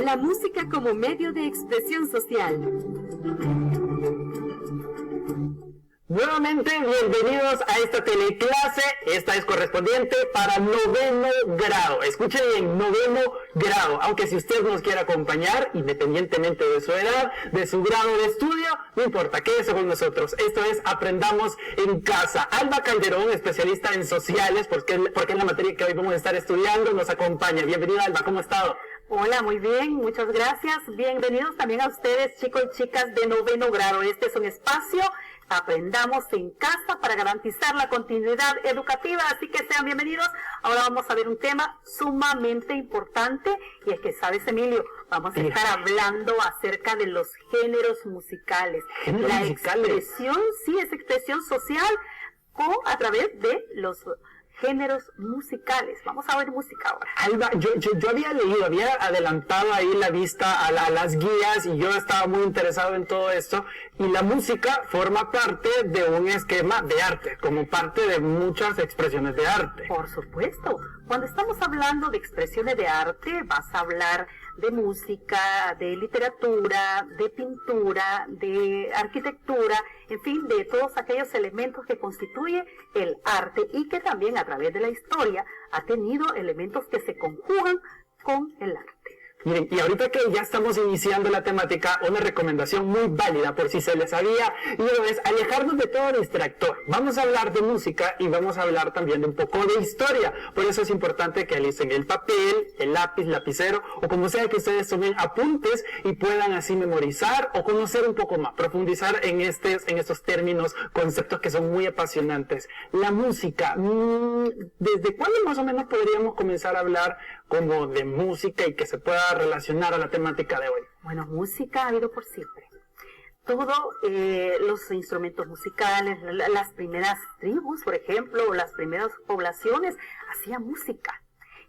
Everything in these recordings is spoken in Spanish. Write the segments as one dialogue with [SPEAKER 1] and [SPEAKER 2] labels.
[SPEAKER 1] La música como medio de expresión social.
[SPEAKER 2] Nuevamente, bienvenidos a esta teleclase. Esta es correspondiente para noveno grado. Escuchen bien, noveno grado. Aunque si usted nos quiere acompañar, independientemente de su edad, de su grado de estudio, no importa, quédese con nosotros. Esto es Aprendamos en Casa. Alba Calderón, especialista en sociales, porque es la materia que hoy vamos a estar estudiando, nos acompaña. Bienvenida, Alba, ¿cómo ha estado?
[SPEAKER 3] Hola, muy bien, muchas gracias. Bienvenidos también a ustedes, chicos y chicas de noveno grado. Este es un espacio Aprendamos en Casa para garantizar la continuidad educativa, así que sean bienvenidos. Ahora vamos a ver un tema sumamente importante y es que, ¿sabes, Emilio? Vamos a estar hablando acerca de los géneros musicales. La expresión, sí, es expresión social a través de los géneros musicales. Vamos a ver música ahora.
[SPEAKER 2] Alba, yo había leído, había adelantado ahí la vista a las guías y yo estaba muy interesado en todo esto, y la música forma parte de un esquema de arte, como parte de muchas expresiones de arte.
[SPEAKER 3] Por supuesto. Cuando estamos hablando de expresiones de arte, vas a hablar de música, de literatura, de pintura, de arquitectura, en fin, de todos aquellos elementos que constituye el arte y que también a través de la historia ha tenido elementos que se conjugan con el arte.
[SPEAKER 2] Miren, y ahorita que ya estamos iniciando la temática, una recomendación muy válida por si se les había ido es alejarnos de todo distractor. Vamos a hablar de música y vamos a hablar también de un poco de historia. Por eso es importante que alicen el papel, el lápiz, lapicero o como sea que ustedes tomen apuntes y puedan así memorizar o conocer un poco más, profundizar en estos términos, conceptos que son muy apasionantes. La música, ¿desde cuándo más o menos podríamos comenzar a hablar como de música y que se pueda relacionar a la temática de hoy?
[SPEAKER 3] Bueno, música ha habido por siempre. Todos los instrumentos musicales, las primeras tribus, por ejemplo, o las primeras poblaciones hacían música.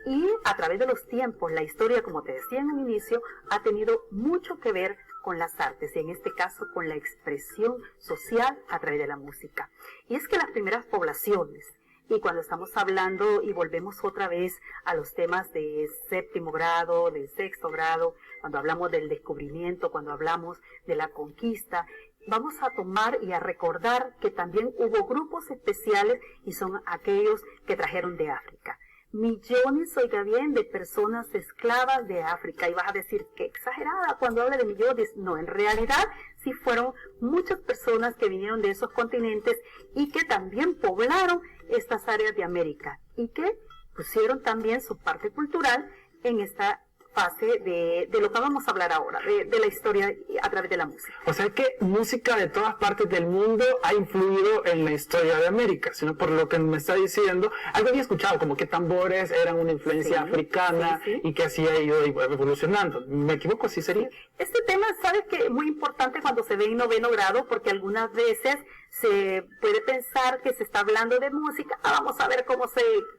[SPEAKER 3] Y a través de los tiempos, la historia, como te decía en un inicio, ha tenido mucho que ver con las artes, y en este caso con la expresión social a través de la música. Y es que las primeras poblaciones, y cuando estamos hablando y volvemos otra vez a los temas de séptimo grado, de sexto grado, cuando hablamos del descubrimiento, cuando hablamos de la conquista, vamos a tomar y a recordar que también hubo grupos especiales y son aquellos que trajeron de África. Millones, oiga bien, de personas esclavas de África. Y vas a decir, qué exagerada cuando habla de millones. No, en realidad sí fueron muchas personas que vinieron de esos continentes y que también poblaron estas áreas de América y que pusieron también su parte cultural en esta fase de lo que vamos a hablar ahora, de la historia a través de la música.
[SPEAKER 2] O sea que música de todas partes del mundo ha influido en la historia de América, sino por lo que me está diciendo, algo había escuchado, como que tambores eran una influencia africana y que así ha ido evolucionando. ¿Me equivoco? ¿Así sería?
[SPEAKER 3] Este tema, sabes que es muy importante cuando se ve en noveno grado, porque algunas veces se puede pensar que se está hablando de música. Vamos a ver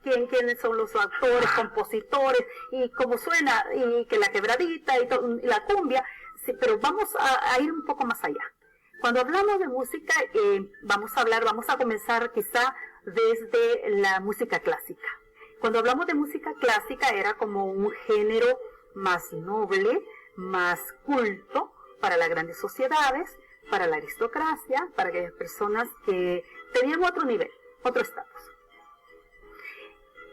[SPEAKER 3] quiénes son los actores, compositores y cómo suena, y que la quebradita y la cumbia, sí, pero vamos a ir un poco más allá. Cuando hablamos de música, vamos a comenzar quizá desde la música clásica. Cuando hablamos de música clásica era como un género más noble, más culto para las grandes sociedades, para la aristocracia, para aquellas personas que tenían otro nivel, otro estatus.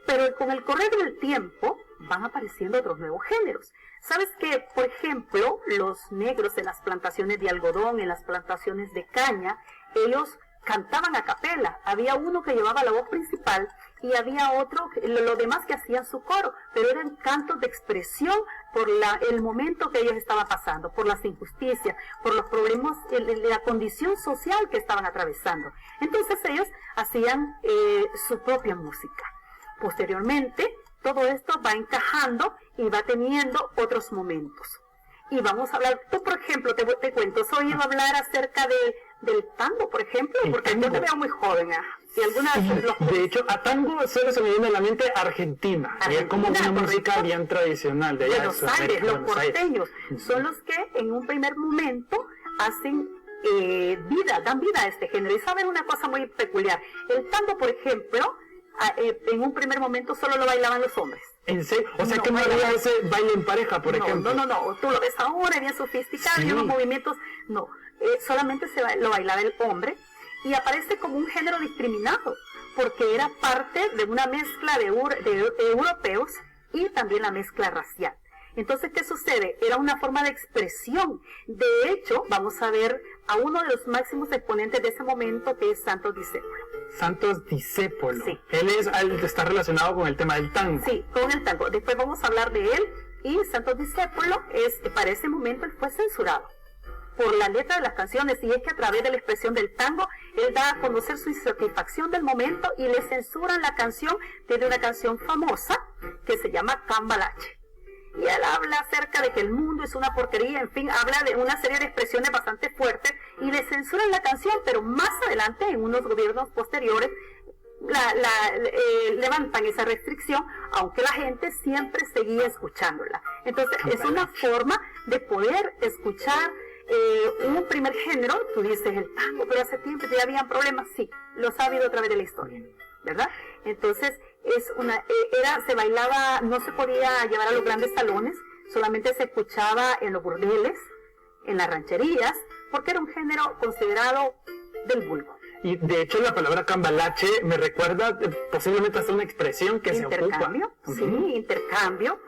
[SPEAKER 3] Pero con el correr del tiempo van apareciendo otros nuevos géneros. ¿Sabes que, por ejemplo, los negros en las plantaciones de algodón, en las plantaciones de caña, ellos cantaban a capela? Había uno que llevaba la voz principal y había otro, los demás que hacían su coro, pero eran cantos de expresión por el momento que ellos estaban pasando, por las injusticias, por los problemas, la condición social que estaban atravesando. Entonces ellos hacían su propia música. Posteriormente, todo esto va encajando y va teniendo otros momentos. Y vamos a hablar, tú por ejemplo, te cuento, ¿has oído hablar acerca del tango, por ejemplo? Porque yo te veo muy joven.
[SPEAKER 2] De hecho, a tango solo se me viene a la mente Argentina. Y es como una música bien tradicional de allá.
[SPEAKER 3] Buenos Aires, los porteños, son los que en un primer momento hacen dan vida a este género. Y saben una cosa muy peculiar. El tango, por ejemplo, en un primer momento solo lo bailaban los hombres.
[SPEAKER 2] ¿En serio? O sea
[SPEAKER 3] No,
[SPEAKER 2] que no había ese baile en pareja, por ejemplo.
[SPEAKER 3] No, tú lo ves ahora, bien sofisticado,
[SPEAKER 2] Sí.
[SPEAKER 3] y unos movimientos, no, solamente lo bailaba el hombre, y aparece como un género discriminado, porque era parte de una mezcla de europeos y también la mezcla racial. Entonces, ¿qué sucede? Era una forma de expresión. De hecho, vamos a ver a uno de los máximos exponentes de ese momento, que es Santos Discépolo.
[SPEAKER 2] Santos Discépolo.
[SPEAKER 3] Sí.
[SPEAKER 2] Él está relacionado con el tema del tango.
[SPEAKER 3] Sí, con el tango. Después vamos a hablar de él. Y Santos Discépolo, para ese momento, él fue censurado por la letra de las canciones, y es que a través de la expresión del tango, él da a conocer su insatisfacción del momento y le censuran la canción. Tiene una canción famosa que se llama Cambalache. Y él habla acerca de que el mundo es una porquería, en fin, habla de una serie de expresiones bastante fuertes y le censuran la canción, pero más adelante, en unos gobiernos posteriores, levantan esa restricción, aunque la gente siempre seguía escuchándola. Entonces, es una forma de poder escuchar un primer género. Tú dices el tango, pero hace tiempo ya habían problemas. Sí, lo ha habido a través de la historia, ¿verdad? Entonces, se bailaba, no se podía llevar a los grandes salones, solamente se escuchaba en los burdeles, en las rancherías, porque era un género considerado del vulgo.
[SPEAKER 2] Y de hecho la palabra cambalache me recuerda posiblemente hasta una expresión que se ocupa.
[SPEAKER 3] Intercambio, sí, intercambio,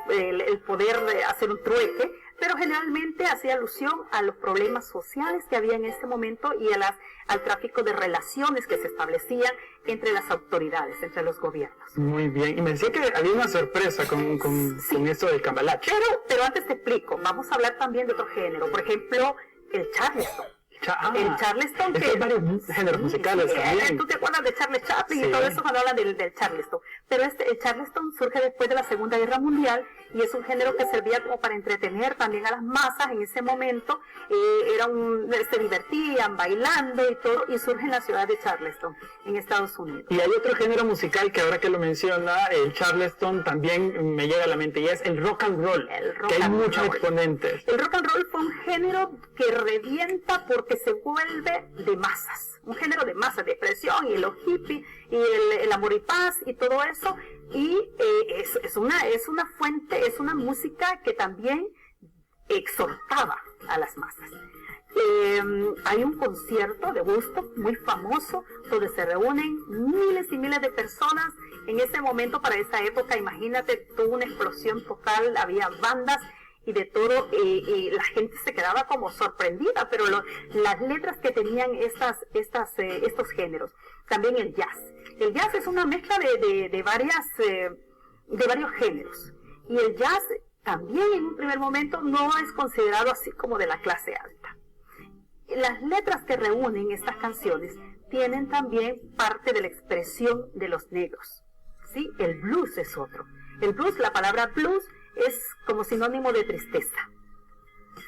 [SPEAKER 3] el poder hacer un trueque, pero generalmente hacía alusión a los problemas sociales que había en ese momento y al tráfico de relaciones que se establecían entre las autoridades, entre los gobiernos.
[SPEAKER 2] Muy bien, y me decía que había una sorpresa con esto del cambalache.
[SPEAKER 3] Pero antes te explico, vamos a hablar también de otro género, por ejemplo, el charleston. El charleston,
[SPEAKER 2] que hay varios géneros musicales también.
[SPEAKER 3] Tú te acuerdas de Charles Chaplin
[SPEAKER 2] Sí.
[SPEAKER 3] y todo eso cuando hablan del charleston. Pero el charleston surge después de la Segunda Guerra Mundial y es un género que servía como para entretener también a las masas en ese momento. Se divertían bailando y todo, y surge en la ciudad de Charleston, en Estados Unidos.
[SPEAKER 2] Y hay otro género musical que ahora que lo menciona, el charleston, también me llega a la mente, y es el rock and roll, que hay muchos exponentes.
[SPEAKER 3] El rock and roll fue un género que revienta porque se vuelve de masas, un género de masas, de expresión, y los hippies, y el amor y paz, y todo eso, y es una fuente, es una música que también exhortaba a las masas. Hay un concierto de Woodstock muy famoso donde se reúnen miles y miles de personas. En ese momento, para esa época, imagínate, tuvo una explosión total, había bandas y de todo, y la gente se quedaba como sorprendida, pero las letras que tenían estos géneros. También el jazz. El jazz es una mezcla de varios géneros, y el jazz también en un primer momento no es considerado así como de la clase alta. Las letras que reúnen estas canciones tienen también parte de la expresión de los negros, ¿sí? El blues es otro. El blues, la palabra blues es como sinónimo de tristeza,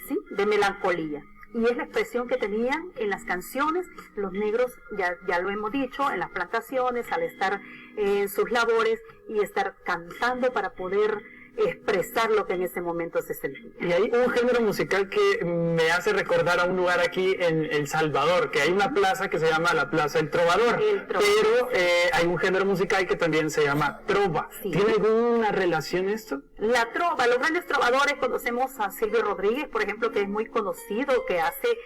[SPEAKER 3] ¿sí? De melancolía. Y es la expresión que tenían en las canciones los negros, ya lo hemos dicho, en las plantaciones, al estar en sus labores y estar cantando para poder expresar lo que en ese momento se sentía.
[SPEAKER 2] Y hay un género musical que me hace recordar a un lugar aquí en El Salvador, que hay una plaza que se llama la Plaza del Trovador, pero hay un género musical que también se llama trova.
[SPEAKER 3] Sí.
[SPEAKER 2] ¿Tiene alguna relación esto?
[SPEAKER 3] La trova, los grandes trovadores, conocemos a Silvio Rodríguez, por ejemplo, que es muy conocido, que hace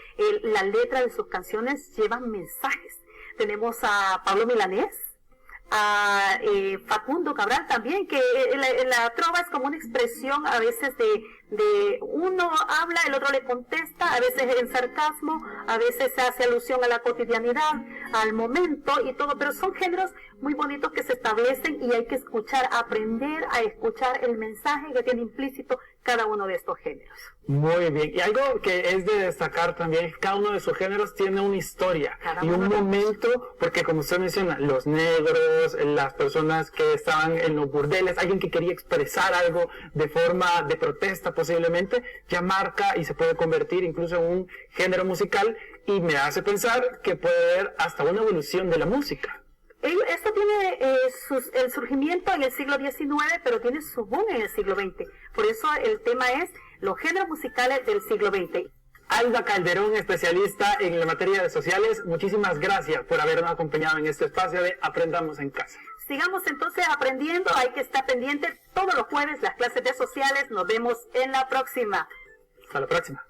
[SPEAKER 3] la letra de sus canciones, llevan mensajes. Tenemos a Pablo Milanés, a Facundo Cabral también, que la trova es como una expresión a veces de uno habla, el otro le contesta, a veces en sarcasmo, a veces se hace alusión a la cotidianidad, al momento y todo, pero son géneros muy bonitos que se establecen y hay que escuchar, aprender a escuchar el mensaje que tiene implícito cada uno de estos géneros.
[SPEAKER 2] Muy bien, y algo que es de destacar también es que cada uno de sus géneros tiene una historia y un momento, porque como usted menciona, los negros, las personas que estaban en los burdeles, alguien que quería expresar algo de forma de protesta posiblemente, ya marca y se puede convertir incluso en un género musical, y me hace pensar que puede haber hasta una evolución de la música.
[SPEAKER 3] Esto tiene el surgimiento en el siglo XIX, pero tiene su boom en el siglo XX. Por eso el tema es los géneros musicales del siglo XX.
[SPEAKER 2] Alba Calderón, especialista en la materia de sociales, muchísimas gracias por habernos acompañado en este espacio de Aprendamos en Casa.
[SPEAKER 3] Sigamos entonces aprendiendo, hay que estar pendiente todos los jueves, las clases de sociales. Nos vemos en la próxima.
[SPEAKER 2] Hasta la próxima.